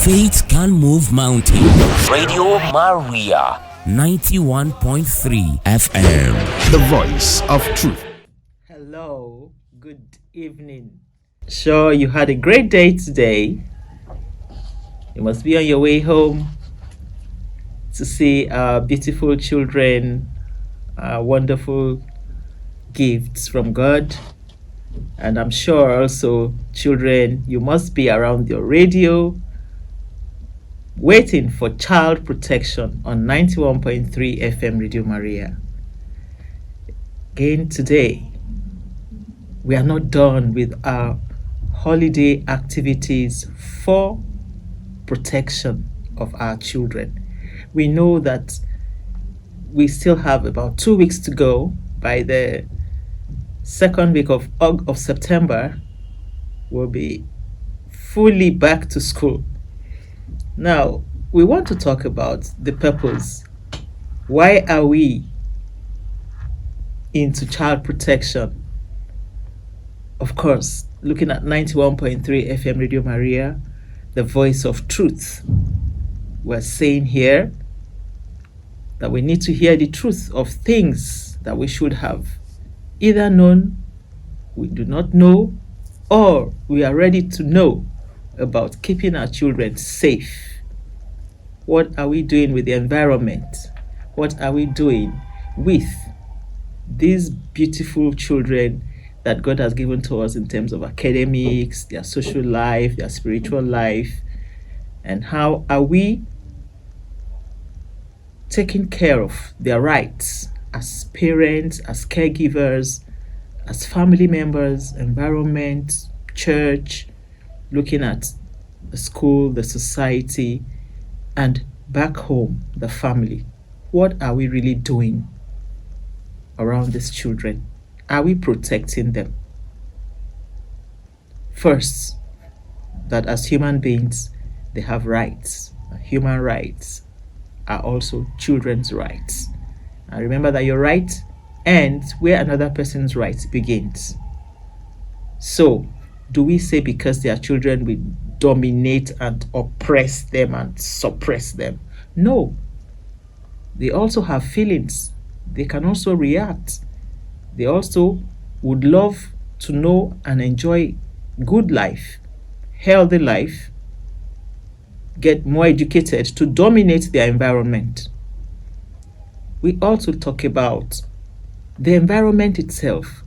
Faith can move mountains. Radio Maria, 91.3 FM. The voice of truth. Hello, good evening. Sure, you had a great day today. You must be on your way home to see our beautiful children, our wonderful gifts from God. And I'm sure also, children, you must be around your radio waiting for child protection on 91.3 FM Radio Maria. Again today, we are not done with our holiday activities for protection of our children. We know that we still have about 2 weeks to go. By the second week of September, we'll be fully back to school. Now, we want to talk about the purpose. Why are we into child protection? Of course, looking at 91.3 FM Radio Maria, the voice of truth, we're saying here that we need to hear the truth of things that we should have either known, we do not know, or we are ready to know about keeping our children safe. What are we doing with the environment? What are we doing with these beautiful children that God has given to us in terms of academics, their social life, their spiritual life? And how are we taking care of their rights as parents, as caregivers, as family members, environment, church, looking at the school, the society, and back home, the family? What are we really doing around these children? Are we protecting them? First, that as human beings, they have rights. Human rights are also children's rights. And remember that your right ends where another person's right begins. So, do we say because they are children, we dominate and oppress them and suppress them? No. They also have feelings. They can also react. They also would love to know and enjoy good life, healthy life, get more educated to dominate their environment. We also talk about the environment itself.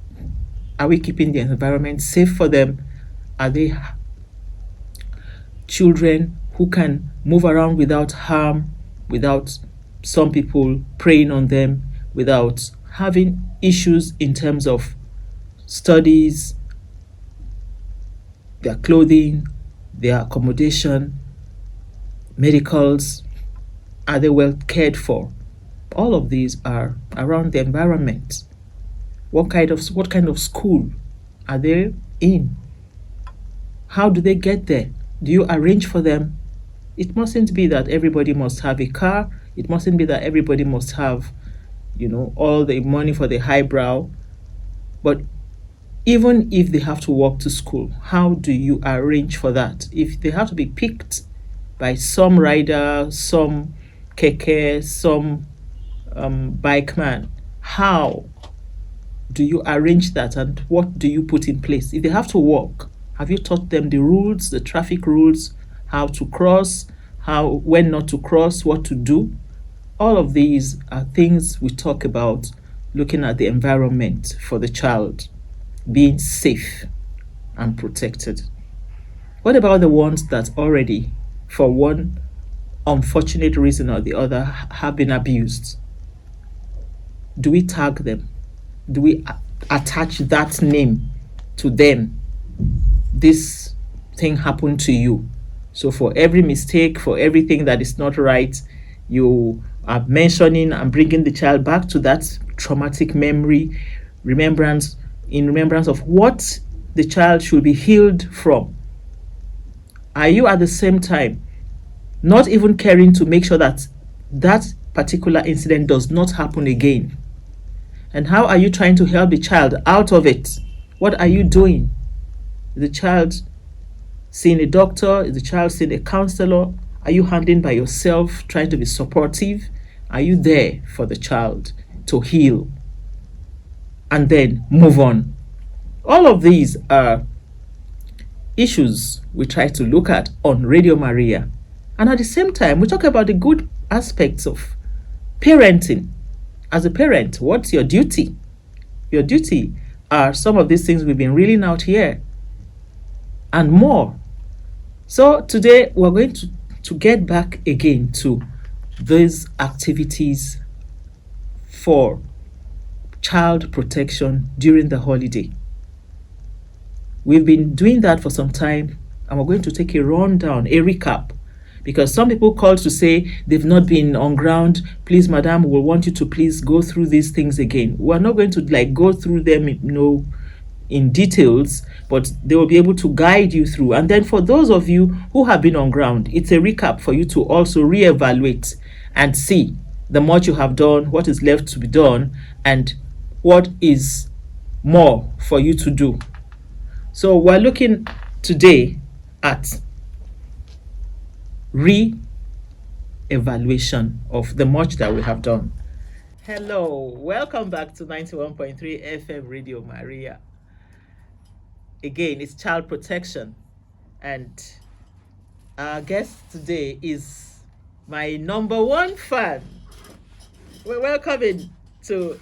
Are we keeping the environment safe for them? Are they children who can move around without harm, without some people preying on them, without having issues in terms of studies, their clothing, their accommodation, medicals? Are they well cared for? All of these are around the environment. What kind of school are they in? How do they get there? Do you arrange for them? It mustn't be that everybody must have a car. It mustn't be that everybody must have, all the money for the highbrow. But even if they have to walk to school, how do you arrange for that? If they have to be picked by some rider, some keke, some bike man, how do you arrange that, and what do you put in place? If they have to walk, have you taught them the rules, the traffic rules, how to cross, when not to cross, what to do? All of these are things we talk about looking at the environment for the child being safe and protected. What about the ones that already, for one unfortunate reason or the other, have been abused? Do we tag them? Do we attach that name to them? This thing happened to you. So for every mistake, for everything that is not right, you are mentioning and bringing the child back to that traumatic memory, remembrance of what the child should be healed from. Are you at the same time not even caring to make sure that that particular incident does not happen again? And how are you trying to help the child out of it? What are you doing? The child seeing a doctor? Is the child seeing a counselor? Are you handling by yourself, trying to be supportive? Are you there for the child to heal and then move on? All of these are issues we try to look at on Radio Maria. And at the same time, we talk about the good aspects of parenting. As a parent, what's your duty? Your duty are some of these things we've been reeling out here and more. So today we're going to get back again to these activities for child protection during the holiday. We've been doing that for some time, and we're going to take a rundown, a recap, because some people called to say they've not been on ground. Please, madam, we want you to please go through these things again. We're not going to go through them, in details, but they will be able to guide you through. And then for those of you who have been on ground, it's a recap for you to also reevaluate and see the much you have done, what is left to be done, and what is more for you to do. So we're looking today at re-evaluation of the much that we have done. Hello, welcome back to 91.3 FM Radio Maria. Again, it's child protection, and our guest today is my number one fan. We're welcoming to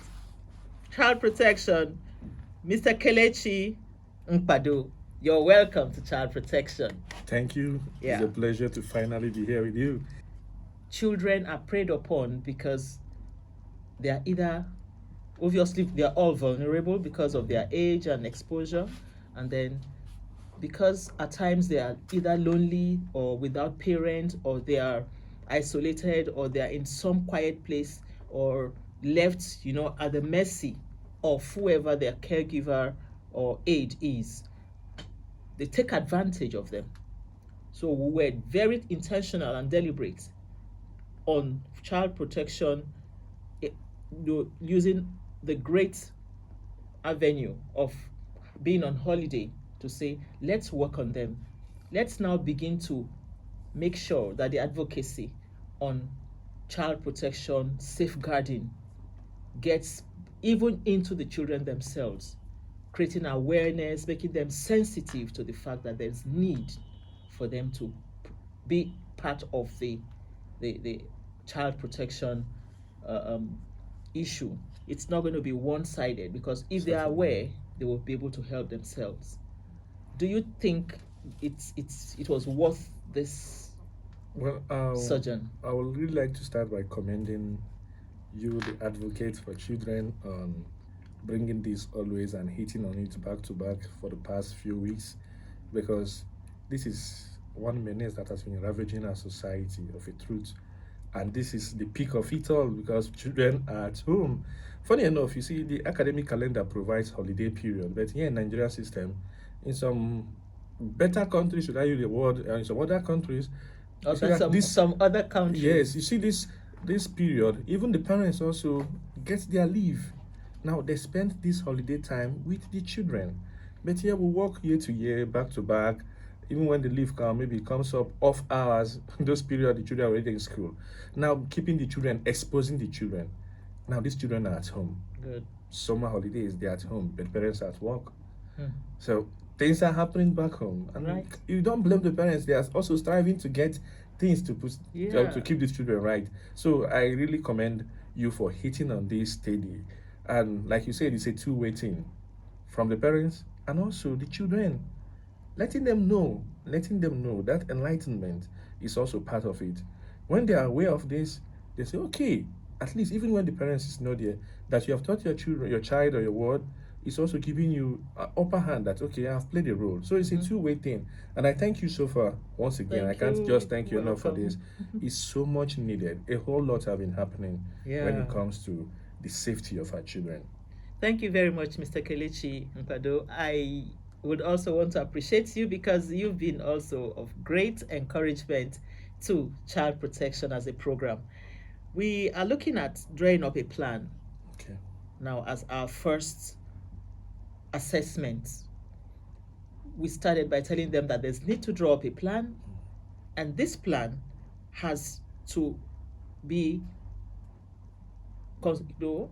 child protection, Mr. Kelechi Mkpado. You're welcome to child protection. Thank you. Yeah. It's a pleasure to finally be here with you. Children are preyed upon because they are obviously they are all vulnerable because of their age and exposure, and then because at times they are either lonely or without parents, or they are isolated, or they are in some quiet place, or left at the mercy of whoever their caregiver or aid is. They take advantage of them. So we were very intentional and deliberate on child protection, using the great avenue of being on holiday to say, let's work on them. Let's now begin to make sure that the advocacy on child protection, safeguarding, gets even into the children themselves, creating awareness, making them sensitive to the fact that there's need for them to be part of the child protection issue. It's not going to be one-sided, because if they are aware, they will be able to help themselves. Do you think it was worth this sojourn? I would really like to start by commending you, the advocate for children, on bringing this always and hitting on it back to back for the past few weeks, because this is one menace that has been ravaging our society, of a truth. And this is the peak of it all, because children are at home. Funny enough, you see, the academic calendar provides holiday period, but here in Nigeria system, in some better countries, should I use the word, in some other countries, some other countries. Yes, you see this period, even the parents also get their leave. Now they spend this holiday time with the children. But here we work year to year, back to back. Even when the leave comes, maybe it comes up off hours, those periods the children are already in school. Now keeping the children, exposing the children. Now these children are at home. Good. Summer holidays, they're at home, but parents are at work. So things are happening back home. And right. You don't blame the parents. They are also striving to get things to put to keep these children right. So I really commend you for hitting on this steady. And like you said, it's a two-way thing from the parents and also the children. Letting them know that enlightenment is also part of it. When they are aware of this, they say, okay, at least even when the parents is not there, that you have taught your children, your child or your word, it's also giving you an upper hand that, okay, I've played a role. So it's a two-way thing. And I thank you so far. Once again, I can't just thank you enough for this. It's so much needed. A whole lot have been happening when it comes to the safety of our children. Thank you very much, Mr. Kelechi Mkpado. I would also want to appreciate you because you've been also of great encouragement to child protection as a program. We are looking at drawing up a plan now as our first assessment. we started by telling them that there's need to draw up a plan, and this plan has to be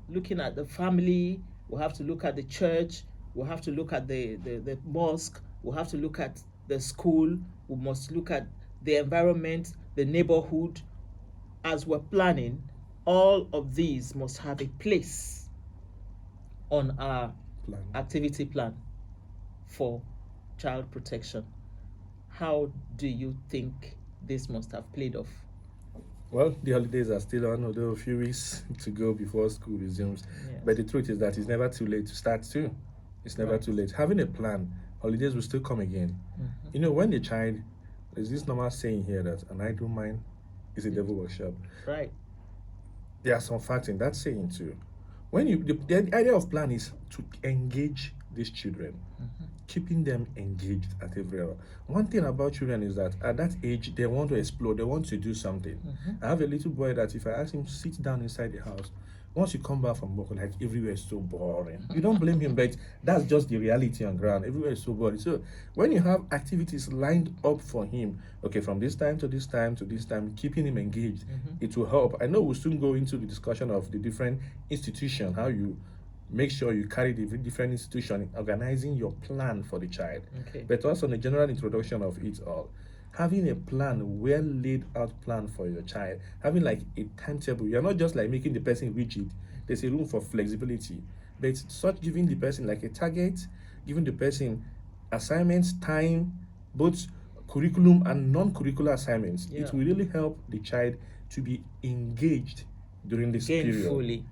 looking at the family. We have to look at the church. We have to look at the mosque. We have to look at the school. We must look at the environment, the neighborhood. As we're planning, all of these must have a place on our activity plan for child protection. How do you think this must have played off? Well, the holidays are still on, although a few weeks to go before school resumes. Yes. But the truth is that it's never too late to start too. It's never too late. Having a plan, holidays will still come again. You know, when the child, there's this normal saying here that an idle mind is a devil workshop. Right. There are some facts in that saying too. When the idea of plan is to engage these children, keeping them engaged at every hour. One thing about children is that at that age, they want to explore, they want to do something. I have a little boy that if I ask him to sit down inside the house, once you come back from work, like everywhere is so boring. You don't blame him, but that's just the reality on ground. Everywhere is so boring. So when you have activities lined up for him, okay, from this time to this time to this time, keeping him engaged, it will help. I know we'll soon go into the discussion of the different institutions, how you make sure you carry the different institution in organizing your plan for the child. Okay. But also the general introduction of it all. Having a plan, well laid out plan for your child, having like a timetable. You're not just like making the person rigid. There's a room for flexibility. But such giving the person like a target, giving the person assignments, time, both curriculum and non-curricular assignments. Yeah. It will really help the child to be engaged during this period. Gainfully.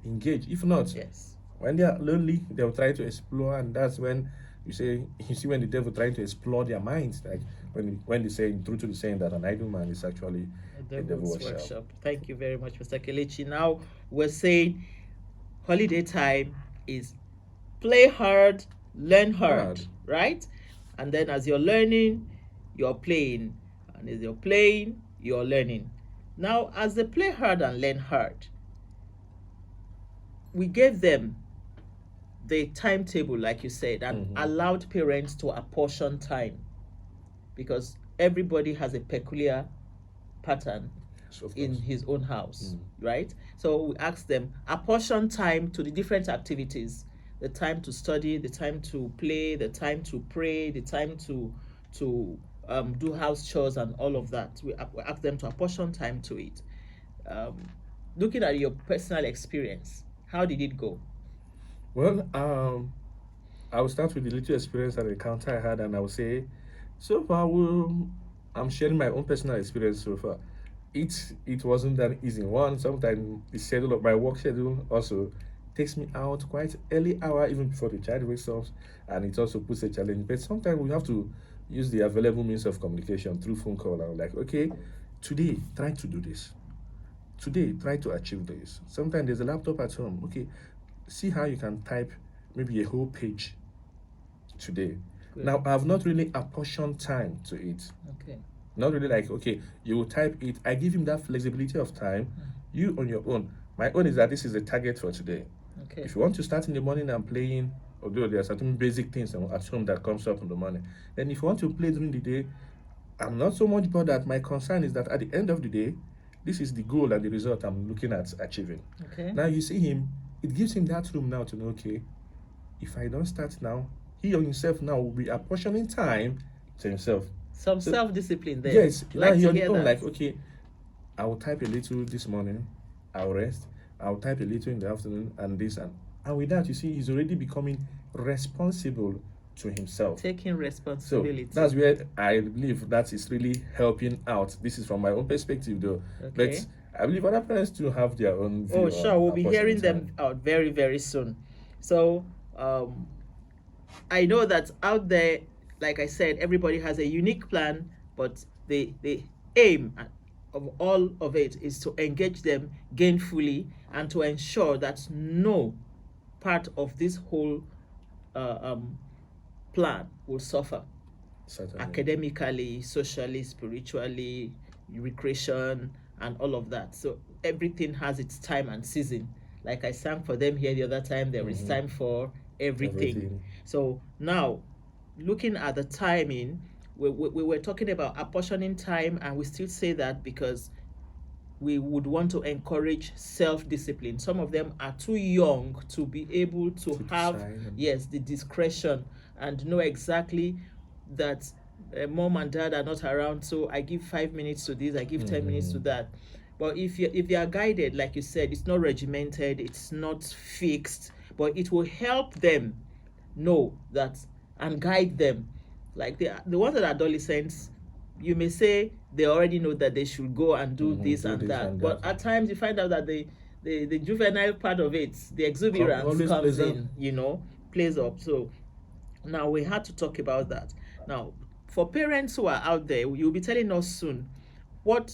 Engaged. If not, Yes. when they are lonely, they'll try to explore, and that's when you see when the devil trying to explore their minds, like when they say true to the saying that an idle man is actually a devil's workshop. Thank you very much, Mr. Kelechi. Now we're saying holiday time is play hard, learn hard, right? And then as you're learning, you're playing, and as you're playing, you're learning. Now, as they play hard and learn hard, we gave them the timetable, like you said, and allowed parents to apportion time, because everybody has a peculiar pattern in his own house, right? So we asked them, apportion time to the different activities: the time to study, the time to play, the time to pray, the time to do house chores and all of that. We asked them to apportion time to it. Looking at your personal experience, how did it go? Well, I will start with the little experience and encounter I had, and I will say, so far, I'm sharing my own personal experience so far. It wasn't that easy. One, sometimes the schedule of my work schedule also takes me out quite early hour, even before the child wakes up, and it also puts a challenge. But sometimes we have to use the available means of communication through phone call. I'm like, okay, today, try to do this. Today, try to achieve this. Sometimes there's a laptop at home. Okay, see how you can type maybe a whole page today. Good. Now, I've not really apportioned time to it. Okay. Not really like, okay, you will type it. I give him that flexibility of time. You on your own. My own is that this is the target for today. Okay. If you want to start in the morning and playing, although there are certain basic things at home that comes up in the morning, then if you want to play during the day, I'm not so much bothered. My concern is that at the end of the day, this is the goal and the result I'm looking at achieving. Okay. Now you see him, it gives him that room now to know, okay, if I don't start now, he or himself now will be apportioning time to himself. Some self-discipline there. Yes, Like now to you're hear that. like, okay, I will type a little this morning, I'll rest, I'll type a little in the afternoon, and this, and with that, you see, he's already becoming responsible to himself. Taking responsibility. So that's where I believe that is really helping out. This is from my own perspective, though. Okay. But I believe other parents too have their own view. Oh, sure. We'll be hearing apportioning them out very, very soon. So, I know that out there, like I said, everybody has a unique plan, but the aim of all of it is to engage them gainfully and to ensure that no part of this whole plan will suffer. Certainly. Academically, socially, spiritually, recreation, and all of that. So everything has its time and season. Like I sang for them here the other time, there is time for everything. So now, looking at the timing, we were talking about apportioning time, and we still say that because we would want to encourage self-discipline. Some of them are too young to be able to have, yes, the discretion and know exactly that mom and dad are not around, so I give 5 minutes to this, I give 10 minutes to that. But if they are guided, like you said, it's not regimented, it's not fixed, but it will help them know that and guide them. Like the ones that are adolescents, you may say they already know that they should go and do this and that, but at times you find out that the juvenile part of it, the exuberance comes in, plays up. So now we had to talk about that. Now, for parents who are out there, you'll be telling us soon what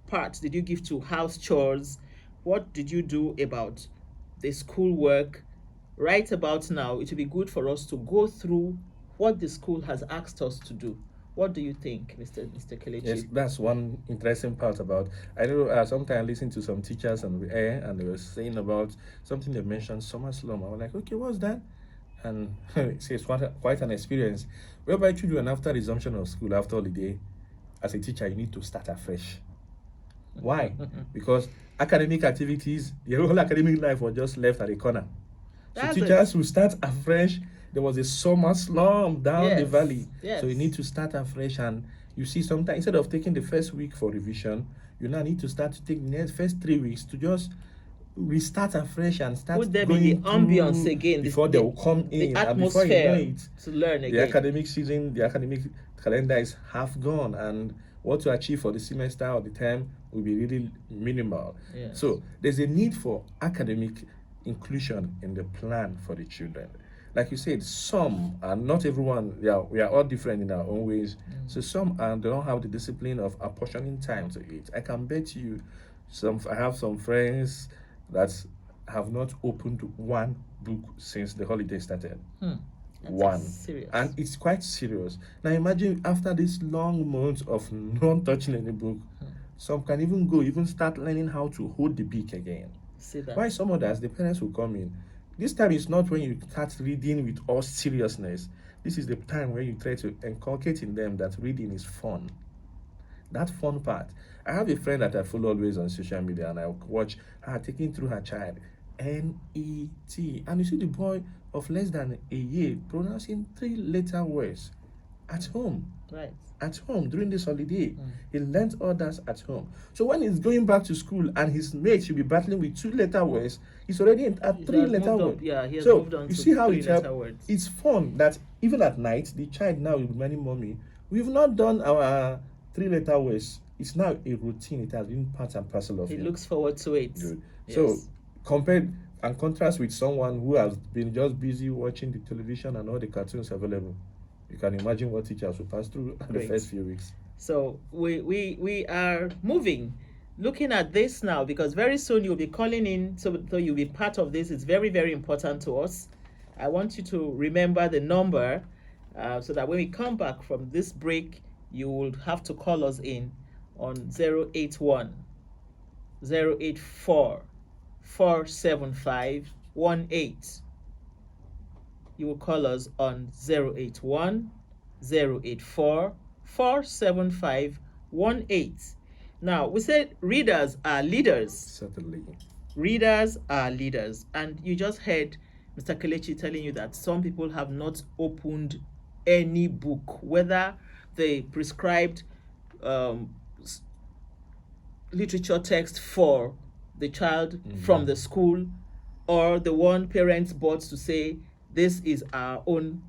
part did you give to house chores, what did you do about the school work. Right about now, it will be good for us to go through what the school has asked us to do. What do you think, Mr. Kelechi? Yes, that's one interesting part about. I know sometimes I listen to some teachers on the air, and they were saying about something they mentioned, summer slum. I was like, okay, what's that? And it's quite an experience. Whereby children, after resumption of school, after holiday, as a teacher, you need to start afresh. Why? Because academic activities, your whole academic life was just left at a corner. So teachers will start afresh. There was a summer slum down the valley. Yes. So you need to start afresh. And you see, sometimes instead of taking the first week for revision, you now need to start to take the first 3 weeks to just restart afresh and start put them in the ambience again before they will come in. The atmosphere, and before you know it, to learn again. The academic season, the academic calendar is half gone, and what to achieve for the semester or the term will be really minimal. Yes. So there's a need for academic inclusion in the plan for the children. Like you said, some and not everyone, we are all different in our own ways. So some they don't have the discipline of apportioning time to it. I can bet you I have some friends that have not opened one book since the holiday started. One. Serious. And it's quite serious. Now imagine after this long months of not touching any book, some can even start learning how to hold the beak again. See that? Why some others, the parents will come in. This time is not when you start reading with all seriousness. This is the time where you try to inculcate in them that reading is fun. That fun part. I have a friend that I follow always on social media, and I watch her taking through her child NET. And you see the boy of less than a year pronouncing 3-letter words at home. Right. At home during this holiday. He learned all that at home. So when he's going back to school and his mate should be battling with 2-letter words, he's already at 3-letter words. Yeah, he has so moved on you to see how 3-letter words. It's fun that even at night, the child now will be reminding mommy, we've not done our 3-letter words. It's now a routine. It has been part and parcel of it. He looks forward to it. Good. Yes. So compared and contrast with someone who has been just busy watching the television and all the cartoons available, you can imagine what teachers will pass through the first few weeks. So we are moving, looking at this now, because very soon you'll be calling in, so you'll be part of this. It's very, very important to us. I want you to remember the number so that when we come back from this break, you will have to call us in on 081 084 475 18. You will call us on 081 084 475 18. Now, we said readers are leaders. Certainly. Readers are leaders. And you just heard Mr. Kelechi telling you that some people have not opened any book, whether they prescribed literature text for the child from the school, or the one parents bought to say, this is our own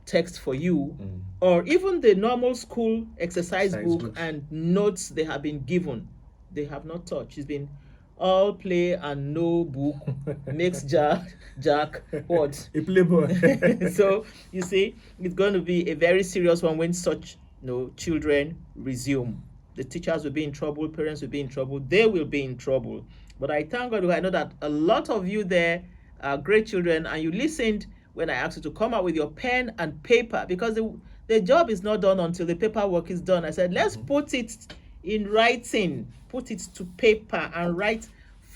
text for you, or even the normal school exercise book and notes they have been given, they have not touched. It's been all play and no book makes Jack what? A playboy. So you see, it's going to be a very serious one when such children resume. The teachers will be in trouble, parents will be in trouble, they will be in trouble. But I thank God, I know that a lot of you there are great children, and you listened when I asked you to come out with your pen and paper, because the job is not done until the paperwork is done. I said, let's put it in writing, put it to paper and write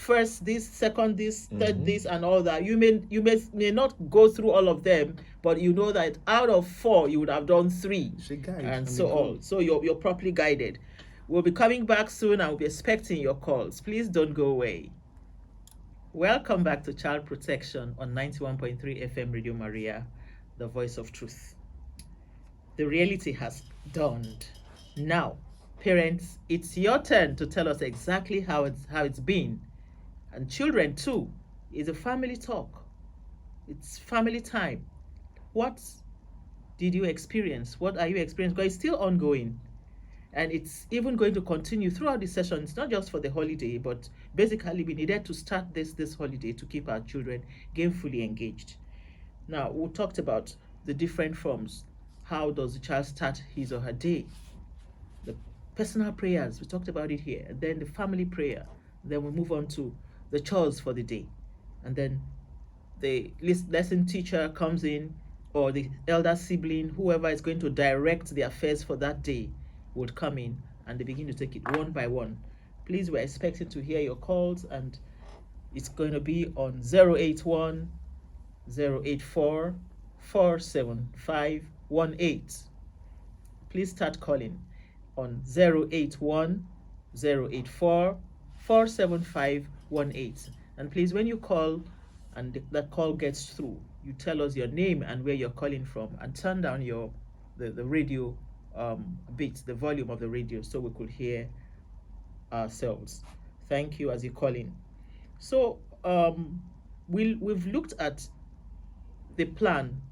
first this, second this, third this, and all that. You may not go through all of them, but you know that out of 4 you would have done 3, and so on. So you're properly guided. We'll be coming back soon, and we'll be expecting your calls. Please don't go away. Welcome back to Child Protection on 91.3 FM Radio Maria, the voice of truth. The reality has dawned. Now, parents, it's your turn to tell us exactly how it's been. And children too. It's a family talk. It's family time. What did you experience? What are you experiencing? Because it's still ongoing. And it's even going to continue throughout the session. It's not just for the holiday, but basically we needed to start this holiday to keep our children gainfully engaged. Now, we talked about the different forms. How does the child start his or her day? The personal prayers, we talked about it here. And then the family prayer. Then we move on to the chores for the day. And then the lesson teacher comes in, or the elder sibling, whoever is going to direct the affairs for that day, would come in, and they begin to take it one by one. Please, we're expecting to hear your calls, and it's going to be on 081 084 47518. Please start calling on 081 084 47518. And please, when you call and that call gets through, you tell us your name and where you're calling from, and turn down the radio bit, the volume of the radio, so we could hear ourselves. Thank you as you call in. So we've looked at the plan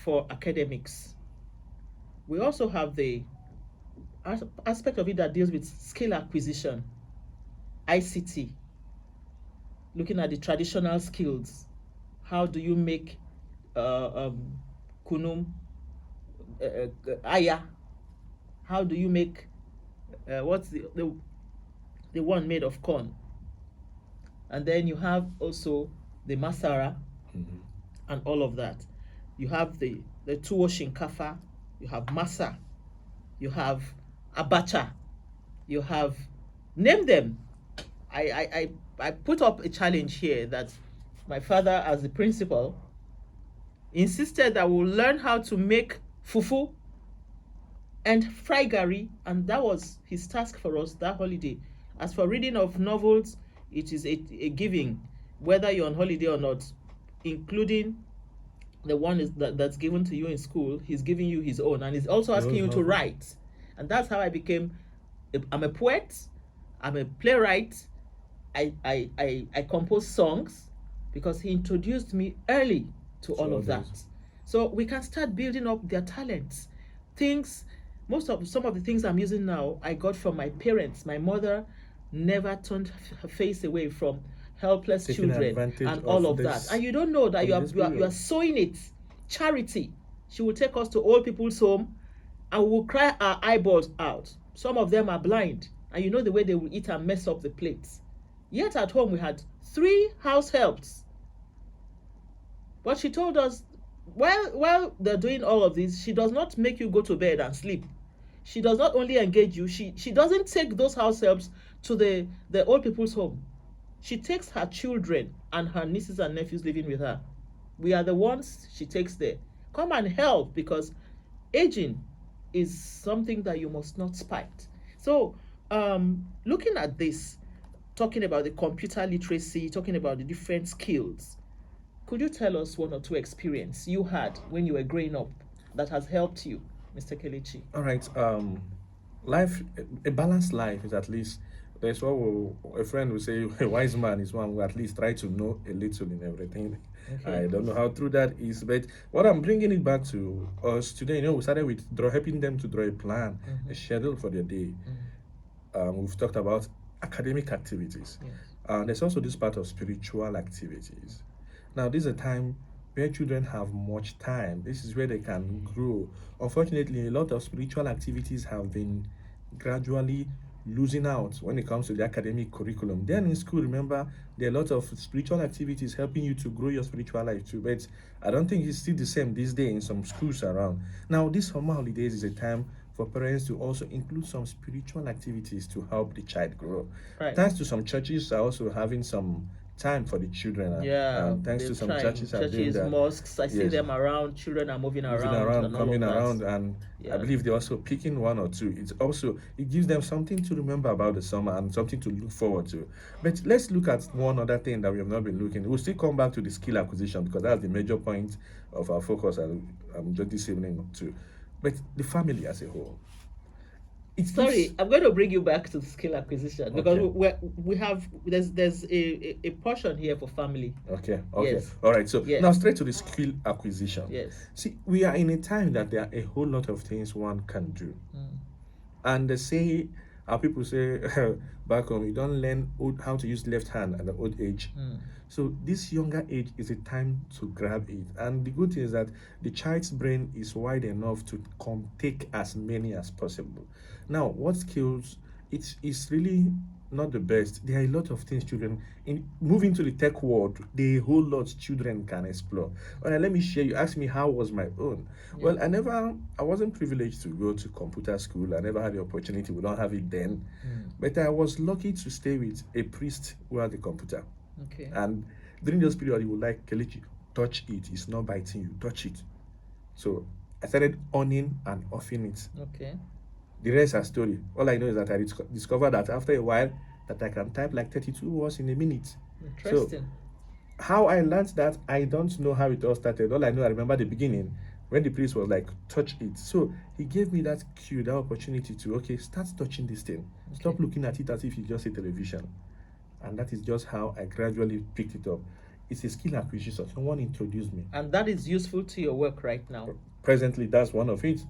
for academics. We also have the aspect of it that deals with skill acquisition, ICT, looking at the traditional skills. How do you make kunum, aya? How do you make what's the one made of corn? And then you have also the masara and all of that. You have the tuwo shinkafa, you have masa, you have abacha, you have, name them. I put up a challenge here that my father, as the principal, insisted that we'll learn how to make fufu and fry gari, and that was his task for us that holiday. As for reading of novels, it is a giving, whether you're on holiday or not, including the one that's given to you in school. He's giving you his own, and he's also asking you to write. And that's how I became, I'm a poet, I'm a playwright, I compose songs, because he introduced me early to all of that. So we can start building up their talents. Some of the things I'm using now, I got from my parents. My mother never turned her face away from helpless children and all of that. And you don't know that you are sowing it. Charity. She will take us to old people's home, and we will cry our eyeballs out. Some of them are blind, and you know the way they will eat and mess up the plates. Yet at home we had 3 house helps. But she told us, while they're doing all of this, she does not make you go to bed and sleep. She does not only engage you, she doesn't take those house helps to the old people's home. She takes her children and her nieces and nephews living with her. We are the ones she takes there. Come and help, because aging is something that you must not spite. So looking at this, talking about the computer literacy, talking about the different skills, could you tell us 1 or 2 experience you had when you were growing up that has helped you, Mr. Kelechi? All right. Life, a balanced life is at least, there's what a friend will say, a wise man is one who at least try to know a little in everything. Okay. I don't know how true that is, but what I'm bringing it back to us today, we started with helping them to draw a plan, a schedule for their day. We've talked about academic activities. Yes. There's also this part of spiritual activities. Now, this is a time where children have much time. This is where they can grow. Unfortunately, a lot of spiritual activities have been gradually losing out when it comes to the academic curriculum. Then in school, remember, there are a lot of spiritual activities helping you to grow your spiritual life too. But I don't think it's still the same this day in some schools around. Now, this summer holidays is a time for parents to also include some spiritual activities to help the child grow. Right. Thanks to some churches are also having some time for the children. Thanks they're to some trying. churches are doing that. Mosques, I see Yes. them around. Children are moving Moving around around, and all coming of that. around, and I Yeah. believe they're also picking one or two. It gives them something to remember about the summer and something to look forward to. But let's look at one other thing that we have not been looking. We'll still come back to the skill acquisition because that's the major point of our focus just this evening too. But the family as a whole. Sorry, I'm going to bring you back to skill acquisition because Okay. there's a portion here for family. Okay. Yes. All right. So Yes. now straight to the skill acquisition. Yes. See, we are in a time that there are a whole lot of things one can do. And they say, how people say back home, you don't learn how to use left hand at the old age. So this younger age is a time to grab it. And the good thing is that the child's brain is wide enough to take as many as possible. Now, what skills? It's really not the best. There are a lot of things children in moving to the tech world. There are a whole lot children can explore. Well, let me share. You asked me how was my own. Well, I wasn't privileged to go to computer school. I never had the opportunity. We don't have it then. But I was lucky to stay with a priest who had the computer. Okay. And during those period, he would like, Kelechi, touch it. It's not biting you. Touch it. So I started on-ing and offing it. Okay. The rest are story. All I know is that I discovered that after a while that I can type like 32 words in a minute. Interesting. So how I learned that, I don't know how it all started. All I know, I remember the beginning when the priest was like, touch it. So he gave me that cue, that opportunity to, okay, start touching this thing. Stop looking at it as if it's just a television. And that is just how I gradually picked it up. It's a skill acquisition. Someone introduced me. And that is useful to your work right now. Presently, that's one of it.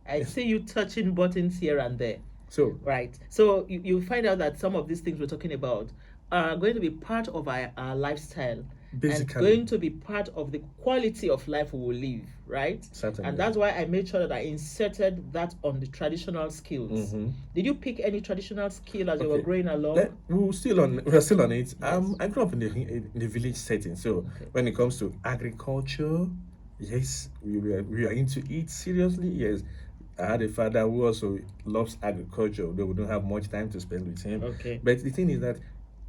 I see you touching buttons here and there. So Right. So you find out that some of these things we're talking about are going to be part of our lifestyle. Basically. And going to be part of the quality of life we will live, right? Certainly. And that's why I made sure that I inserted that on the traditional skills. Did you pick any traditional skill as you were growing along? We're still on it. I grew up in the village setting, so when it comes to agriculture, yes, we are into it seriously. Yes, I had a father who also loves agriculture, though we don't have much time to spend with him. Okay. But the thing is that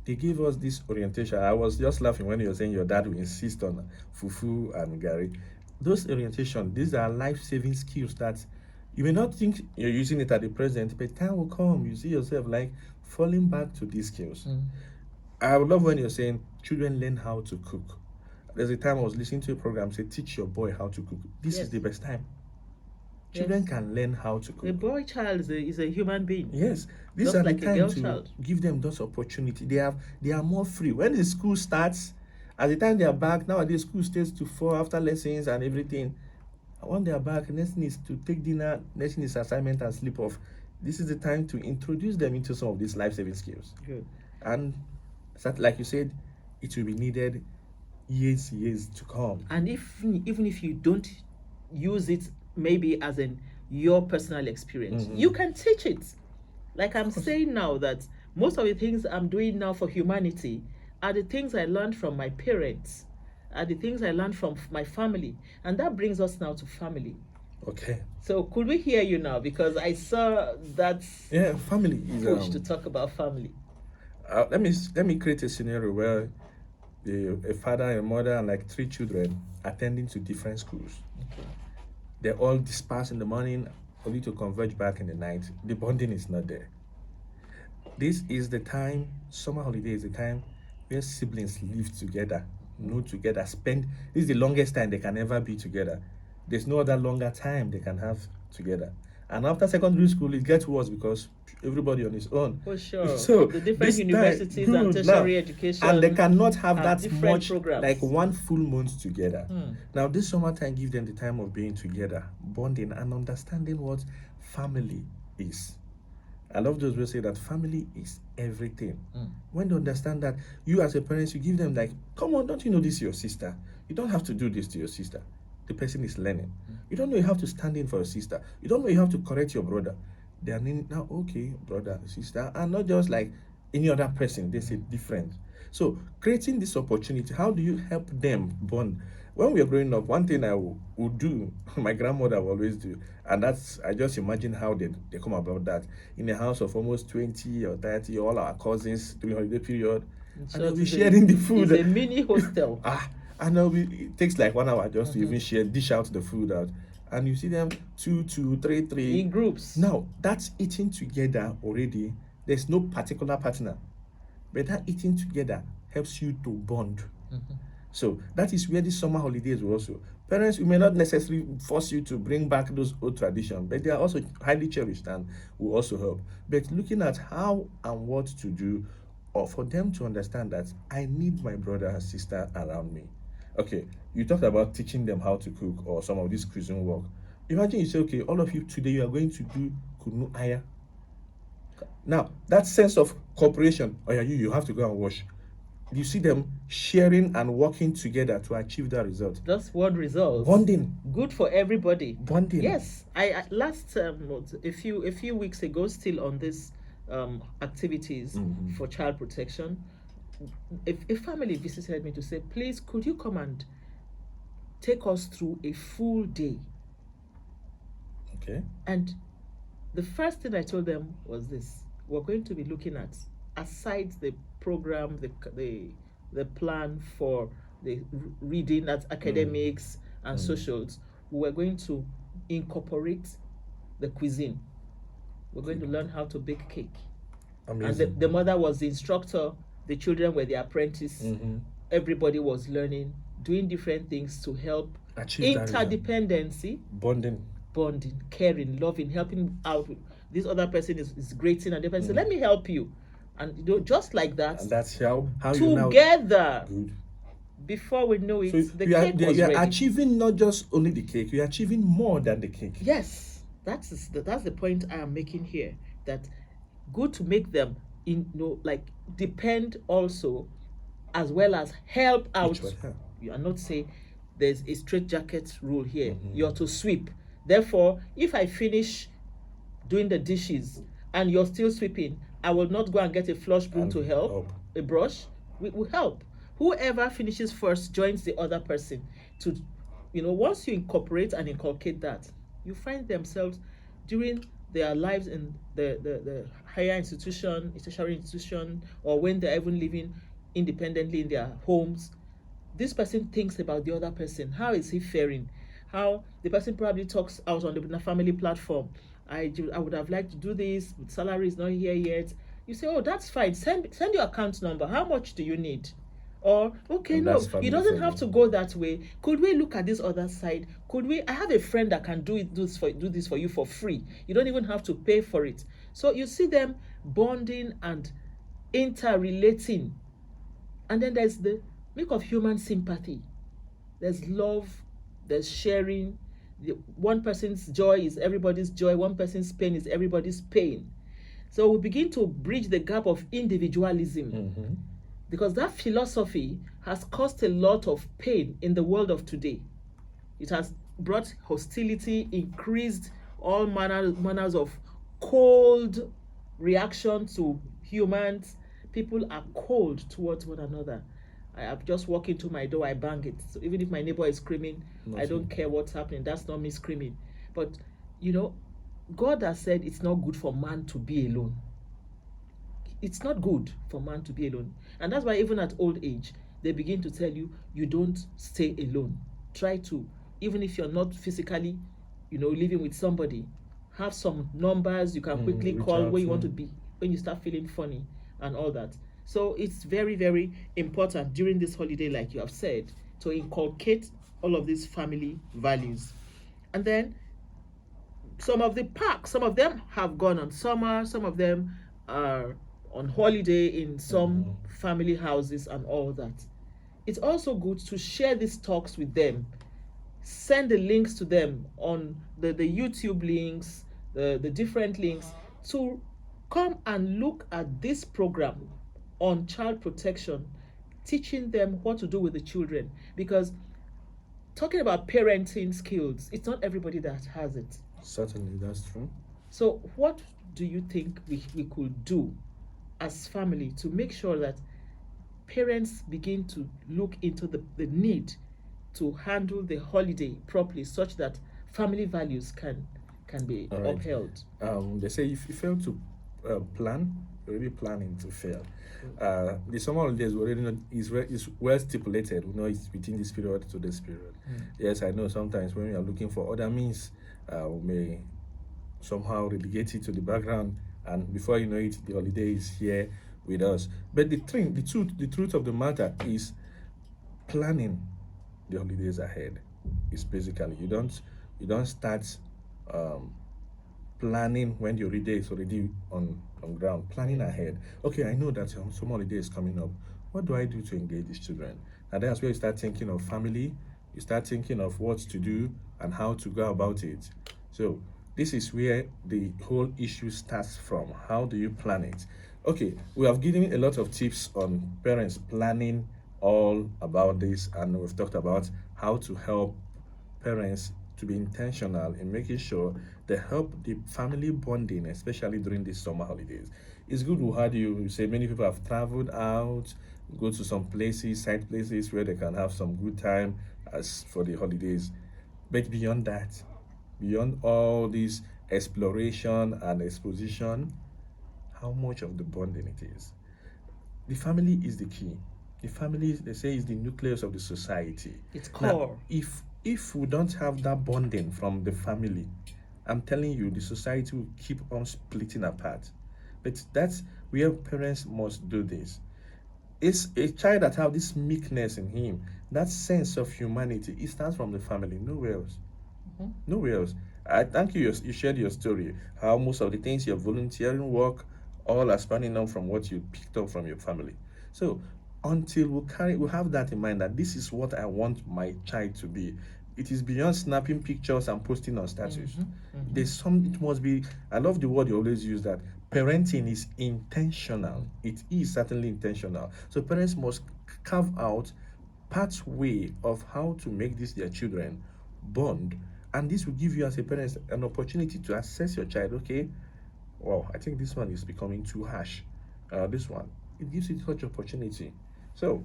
they gave us this orientation. I was just laughing when you were saying your dad will insist on fufu and gari. Those orientation, these are life-saving skills that you may not think you're using it at the present, but time will come. You see yourself like falling back to these skills. I love when you're saying children learn how to cook. There's a time I was listening to a program say teach your boy how to cook. This is the best time. Children can learn how to cook. A boy child is a human being. Yes, these Just are like the a time girl to child. give them those opportunity. They are more free when the school starts. At the time they are back nowadays, school stays to 4 after lessons and everything. And when they are back, next thing is to take dinner, next thing is assignment and sleep off. This is the time to introduce them into some of these life-saving skills. Good. And like you said, it will be needed years to come. And even if you don't use it maybe as in your personal experience, you can teach it. Like I'm saying now that most of the things I'm doing now for humanity are the things I learned from my parents, are the things I learned from my family. And that brings us now to family. Okay. So could we hear you now? Because I saw that family is push to talk about family. Let me create a scenario where a father, a mother, and like 3 children attending to different schools. Okay. They're all dispersed in the morning, only to converge back in the night. The bonding is not there. This is the time, summer holiday is the time where siblings live together, know together, spend. This is the longest time they can ever be together. There's no other longer time they can have together. And after secondary school, it gets worse because everybody on his own. For sure. So the different universities and tertiary education. And they cannot have that much, programs. like 1 full month together. Now, this summertime gives them the time of being together, bonding, and understanding what family is. I love those who say that family is everything. When they understand that, you as a parent, you give them like, come on, don't you know this is your sister? You don't have to do this to your sister. The person is learning. You don't know you have to stand in for your sister. You don't know you have to correct your brother. They are now, okay, brother, sister, and not just like any other person. They say different. So creating this opportunity, how do you help them bond? When we are growing up, one thing I would do, my grandmother will always do, and that's, I just imagine how they come about that. In a house of almost 20 or 30, all our cousins during holiday period, and they'll be sharing the food. It's a mini hostel. And it takes like 1 hour just to even dish out the food out. And you see them two, three. In groups. Now, that's eating together already. There's no particular partner. But that eating together helps you to bond. So that is where the summer holidays will also. Parents, we may not necessarily force you to bring back those old traditions, but they are also highly cherished and will also help. But looking at how and what to do, or for them to understand that I need my brother and sister around me. Okay, you talked about teaching them how to cook or some of this cuisine work. Imagine you say, okay, all of you today, you are going to do kunu aya. Now, that sense of cooperation, oh yeah, you have to go and wash. You see them sharing and working together to achieve that result. Just one result. Bonding. Good for everybody. Bonding. Yes, I last a few weeks ago, still on this activities for child protection, a family visited me to say, please, could you come and take us through a full day? Okay. And the first thing I told them was this: we're going to be looking at, aside the program, the plan for the reading, that's academics and socials, we're going to incorporate the cuisine. We're going to learn how to bake cake. Amazing. And the mother was the instructor, the children were the apprentice. Everybody was learning, doing different things to help achieve interdependency, bonding, caring, loving, helping out. This other person is grating, and the person say, let me help you. And just like that. And that's how together. You good. Before we know it, So the cake was you are ready. achieving not just only the cake, you're achieving more than the cake. Yes, that's the point I am making here. That good to make them depend also, as well as help out. You are not saying there's a straitjacket rule here. You're to sweep. Therefore, if I finish doing the dishes and you're still sweeping, I will not go and get a flush broom to help. A brush. We will help. Whoever finishes first joins the other person. Once you incorporate and inculcate that, you find themselves during their lives in the higher institution, tertiary institution, or when they're even living independently in their homes. This person thinks about the other person. How is he faring? How the person probably talks out on the family platform. I would have liked to do this, but salary is not here yet. You say, oh, that's fine. Send your account number. How much do you need? Or, okay, no, it doesn't have to go that way. Could we look at this other side? I have a friend that can do this for you for free. You don't even have to pay for it. So you see them bonding and interrelating. And then there's the make of human sympathy. There's love, there's sharing. One person's joy is everybody's joy. One person's pain is everybody's pain. So we begin to bridge the gap of individualism. Because that philosophy has caused a lot of pain in the world of today. It has brought hostility, increased all manners of cold reaction to humans. People are cold towards one another. I have just walked into my door, I bang it. So even if my neighbor is screaming, I don't care what's happening. That's not me screaming. But, God has said it's not good for man to be alone. It's not good for man to be alone. And that's why even at old age, they begin to tell you, you don't stay alone. Try to, even if you're not physically, living with somebody, have some numbers you can quickly call where you want to be, when you start feeling funny and all that. So it's very, very important during this holiday, like you have said, to inculcate all of these family values. And then some of the parks, some of them have gone on summer, some of them are on holiday in some family houses and all that. It's also good to share these talks with them. Send the links to them on the YouTube links, the different links, to come and look at this program on child protection, teaching them what to do with the children. Because talking about parenting skills, it's not everybody that has it. Certainly, that's true. So what do you think we could do as family to make sure that parents begin to look into the need to handle the holiday properly, such that family values can be All right. upheld. They say if you fail to plan, you're already planning to fail. The summer holidays already know, is well stipulated. We know it's within this period to this period. Yes, I know sometimes when we are looking for other means, we may somehow relegate it to the background, and before you know it, the holiday is here with us. But the truth of the matter is planning the holidays ahead. Is basically you don't start um, planning when the holiday is already on ground. Planning ahead. Okay, I know that some holiday is coming up. What do I do to engage these children? And that's where you start thinking of family. You start thinking of what to do and how to go about it. So this is where the whole issue starts from. How do you plan it? Okay, we have given a lot of tips on parents planning all about this, and we've talked about how to help parents to be intentional in making sure they help the family bonding, especially during these summer holidays. It's good we had you say many people have traveled out, go to some places, side places where they can have some good time as for the holidays. But beyond that, beyond all this exploration and exposition, how much of the bonding it is? The family is the key. The family, they say, is the nucleus of the society. It's Now, core. if we don't have that bonding from the family, I'm telling you, the society will keep on splitting apart. But that's where parents must do this. It's a child that have this meekness in him, that sense of humanity. It starts from the family, nowhere else. Nowhere else. I thank you. You shared your story. How most of the things your volunteering work all are spanning on from what you picked up from your family. So until we have that in mind that this is what I want my child to be. It is beyond snapping pictures and posting on status. There's some. It must be. I love the word you always use, that parenting is intentional. It is certainly intentional. So parents must carve out pathway of how to make this their children bond, and this will give you as a parent an opportunity to assess your child. Okay, wow, I think this one is becoming too harsh. This one, it gives you such opportunity. So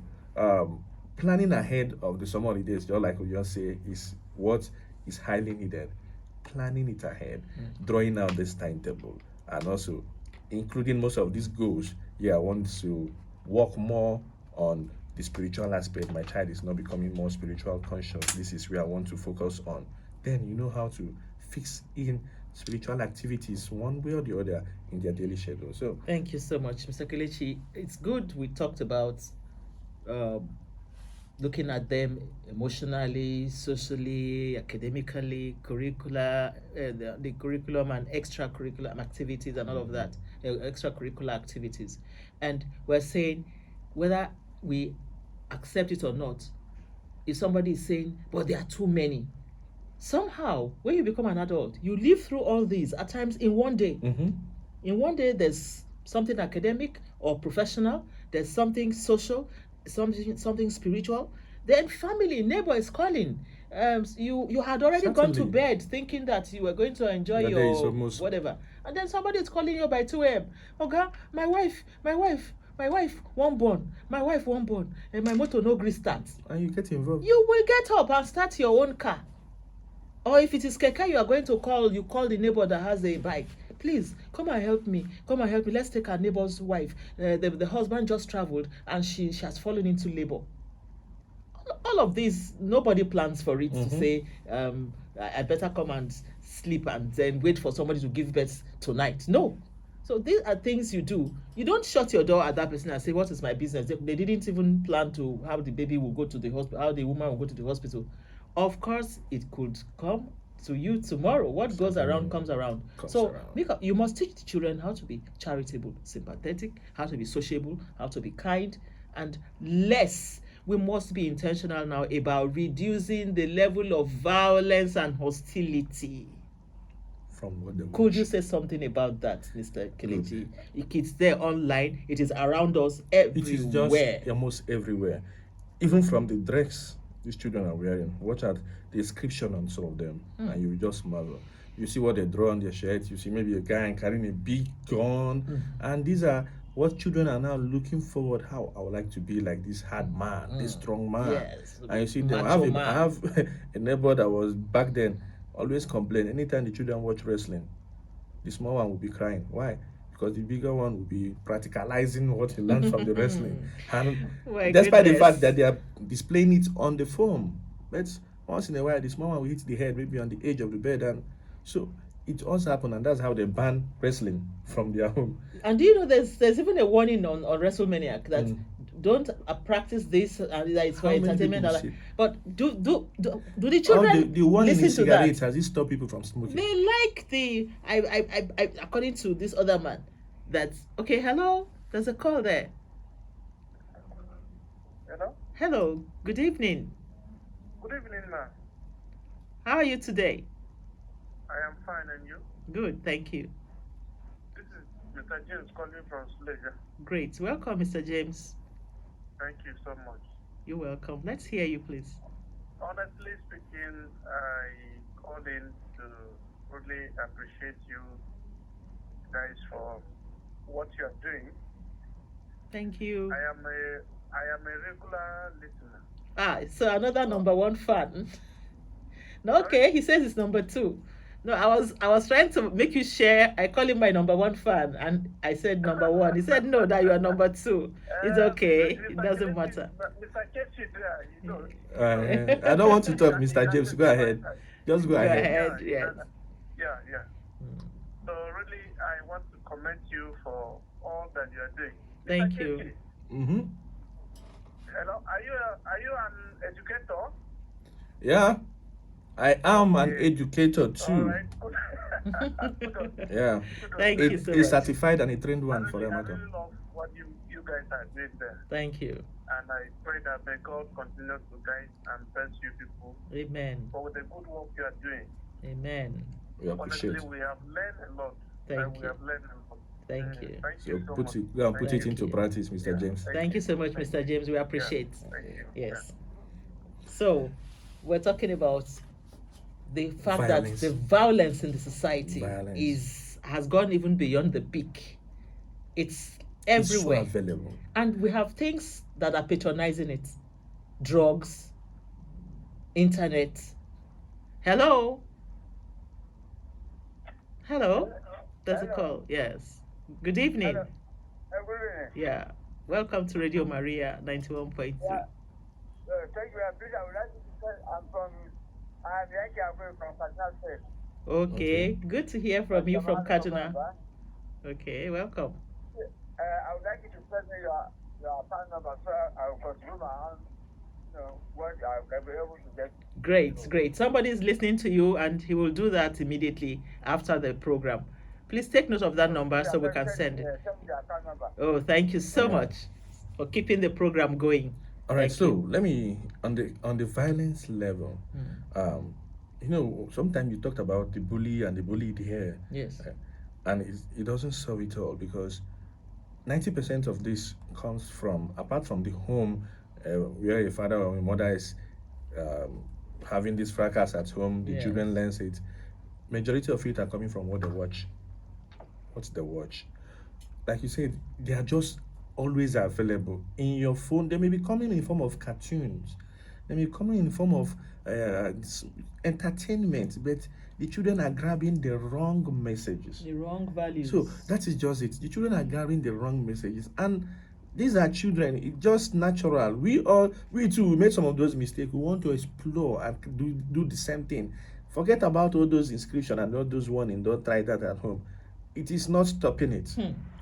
planning ahead of the summer holidays, just like we just say, is what is highly needed. Planning it ahead, drawing out this timetable, and also including most of these goals. Yeah, I want to work more on the spiritual aspect. My child is not becoming more spiritual conscious. This is where I want to focus on. Then you know how to fix in spiritual activities one way or the other in their daily schedule. So Thank you so much, Mr. Kelechi. It's good we talked about um, looking at them emotionally, socially, academically, the curriculum and extracurricular activities and all of that, extracurricular activities. And we're saying whether we accept it or not, if somebody is saying, but there are too many, somehow, when you become an adult, you live through all these at times in one day. In one day, there's something academic or professional, there's something social, something spiritual. Then family, neighbor is calling. You had already gone to Certainly. bed thinking that you were going to enjoy The day is your almost- whatever, and then somebody is calling you by 2 a.m. Okay, my wife won't born, and my motor no gree start. and you get involved. You will get up and start your own car. Or if it is keke you are going to call, you call the neighbor that has a bike. Please, come and help me. Let's take our neighbor's wife. The husband just traveled and she has fallen into labor. All of this, nobody plans for it to say, I better come and sleep and then wait for somebody to give birth tonight. No. So these are things you do. You don't shut your door at that person and say, what is my business? They didn't even plan to how the baby will go to the hospital, how the woman will go to the hospital. Of course, it could come to you tomorrow. What goes around comes around. You must teach the children how to be charitable, sympathetic, how to be sociable, how to be kind, and we must be intentional now about reducing the level of violence and hostility. From what they Could you say something about that, Mr. Kelechi? It's there online. It is around us It is just everywhere. almost everywhere. Even from the dress these children are wearing. Watch out the description on some of them, and you will just marvel. You see what they draw on their shirts. You see maybe a guy carrying a big gun, and these are what children are now looking forward, how I would like to be like this hard man, this strong man. Yes, And you see them. macho I man. have a neighbor that was back then always complain anytime the children watch wrestling, the small one will be crying. Why? Because the bigger one will be practicalizing what he learned from the wrestling. And My despite the fact goodness. that they are displaying it on the phone, but once in a while the small one will hit the head, maybe on the edge of the bed, and so it also happened, and that's how they ban wrestling from their home. And do you know there's even a warning on WrestleMania that don't practice this and that it's for How many entertainment. people and say- But do the All children the warning in listen to that? cigarettes has it stopped people from smoking? They like the I according to this other man that okay, hello, there's a call there. Hello? Hello, good evening. Good evening, ma'am. How are you today? I am fine, and you? Good, thank you. This is Mr. James calling from Sleja. Great. Welcome, Mr. James. Thank you so much. You're welcome. Let's hear you, please. Honestly speaking, I called in to really appreciate you guys for what you are doing. Thank you. I am a regular listener. So another number one fan. No, okay, he says it's number two. No, I was trying to make you share. I call him my number one fan, and I said number one. He said no, that you are number two. It's okay. It doesn't matter. Mr. Kelechi there, you know. I don't want to talk, Mr. James. Go ahead. Just go ahead. ahead. Yes. Yeah. So really, I want to commend you for all that you are doing. Thank Mr. you. Kelechi, Mm-hmm. hello, are you an educator? Yeah, I am an educator All too. right. Good. Yeah, Thank you so a much. certified and a trained I one for really, that I matter. really love what you guys are doing there, Thank you. and I pray that may God continue to guide and bless you people Amen. for the good work you are doing. Amen. We appreciate. Honestly, we have learned a lot. Thank and you. we have learned a lot. Thank you. Thank So you so put much. it, go and put Thank it into you. practice, Mr. Yeah. James. Thank you so much, Thank Mr. James. We appreciate. Thank you. Yes. So, we're talking about the fact Violence. that the violence in the society Violence. has gone even beyond the peak. It's It's so everywhere. available. And we have things that are patronizing it. Drugs, internet. Hello? Hello? There's a call. Yes. Good evening. Hello. Good evening. Yeah. Welcome to Radio Maria 91.3. Thank you. I would like to say I'm Yankee from Kaduna State. Okay. Good to hear from you from Kaduna. Number. Okay, welcome. I would like you to send me your account number so I will contribute my own, what I can be able to get. Great. Somebody is listening to you and he will do that immediately after the program. Please take note of that number so we can send it. Send me the account number. Oh, thank you so Okay. much for keeping the program going. All right, Thank so you. let me on the violence level. Sometimes you talked about the bully and the bullied here, Yes. and it doesn't solve it all because 90% of this comes from, apart from the home, where a father or a mother is having this fracas at home, the Yes. children learns it. Majority of it are coming from what they watch. What's the watch? Like you said, they are just always available in your phone. They may be coming in form of cartoons. They may be coming in form of entertainment, but the children are grabbing the wrong messages. The wrong values. So that is just it. The children are grabbing the wrong messages, and these are children. It's just natural. We too we made some of those mistakes. We want to explore and do the same thing. Forget about all those inscriptions and all those warning. Don't try that at home. It is not stopping it.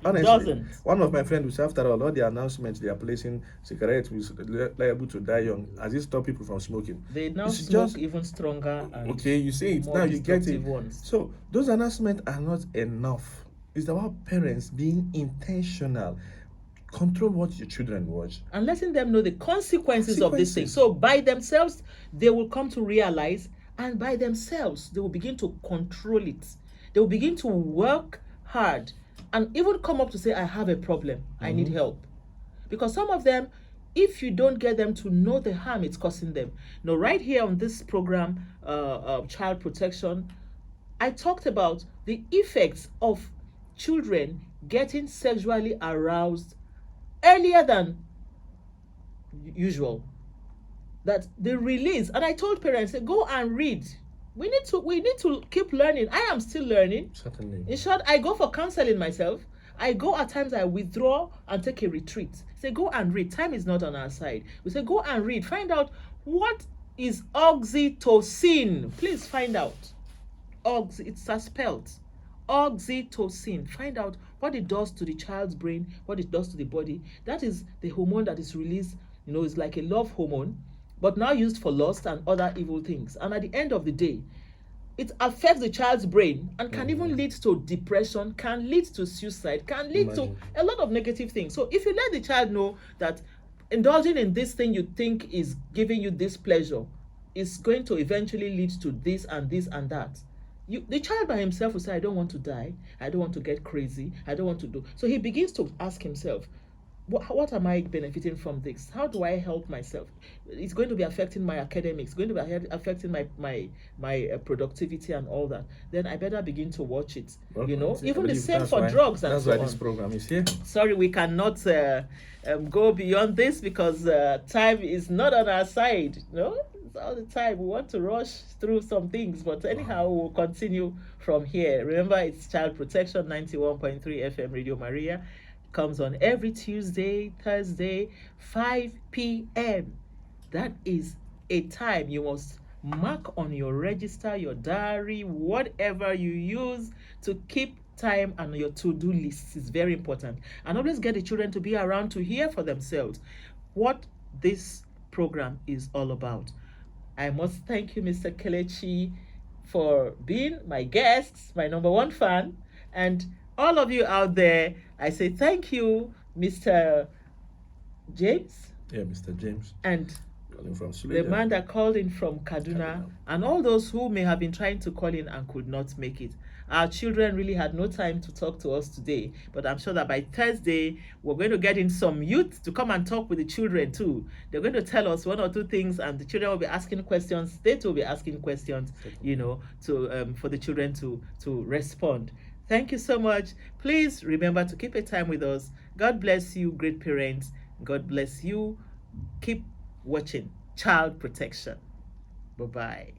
Honestly, doesn't. one of my friends was, after all the announcements they are placing cigarettes with liable to die young, has it stopped people from smoking? They now It's smoke just- even stronger and Okay, you say it more now, you get it. destructive ones. So those announcements are not enough. It's about parents being intentional. Control what your children watch. and letting them know the consequences of this thing. Consequences. So by themselves, they will come to realize, and by themselves, they will begin to control it. They will begin to work hard and even come up to say, I have a problem, I need help. Because some of them, if you don't get them to know the harm it's causing them. Now, right here on this program, Child Protection, I talked about the effects of children getting sexually aroused earlier than usual. That the release, and I told parents, go and read. We need to keep learning. I am still learning. Certainly. In short, I go for counseling myself. I go at times, I withdraw and take a retreat. Say, go and read. Time is not on our side. We say, go and read. Find out what is oxytocin. Please find out. It's spelled. Oxytocin. Find out what it does to the child's brain, what it does to the body. That is the hormone that is released. It's like a love hormone, but now used for lust and other evil things. And at the end of the day, it affects the child's brain and can even lead to depression, can lead to suicide, can lead to a lot of negative things. So if you let the child know that indulging in this thing you think is giving you this pleasure is going to eventually lead to this and this and that, the child by himself will say, I don't want to die, I don't want to get crazy, I don't want to do. So he begins to ask himself, what am I benefiting from this? How do I help myself? It's going to be affecting my academics, going to be affecting my productivity and all that. Then I better begin to watch it. Even the same for drugs and so on. That's why this program is here. Sorry, we cannot go beyond this because time is not on our side. It's all the time. We want to rush through some things, but anyhow, we'll continue from here. Remember, it's Child Protection 91.3 FM Radio Maria. Comes on every Tuesday, Thursday, 5 p.m. That is a time you must mark on your register, your diary, whatever you use to keep time on your to-do list. Is very important. And always get the children to be around to hear for themselves what this program is all about. I must thank you, Mr. Kelechi, for being my guest, my number one fan, and all of you out there, I say thank you, Mr. James. Yeah, Mr. James. And from the man that called in from Kaduna, and all those who may have been trying to call in and could not make it. Our children really had no time to talk to us today, but I'm sure that by Thursday, we're going to get in some youth to come and talk with the children too. They're going to tell us one or two things, and the children will be asking questions. They too will be asking questions, for the children to respond. Thank you so much. Please remember to keep a time with us. God bless you, great parents. God bless you. Keep watching Child Protection. Bye-bye.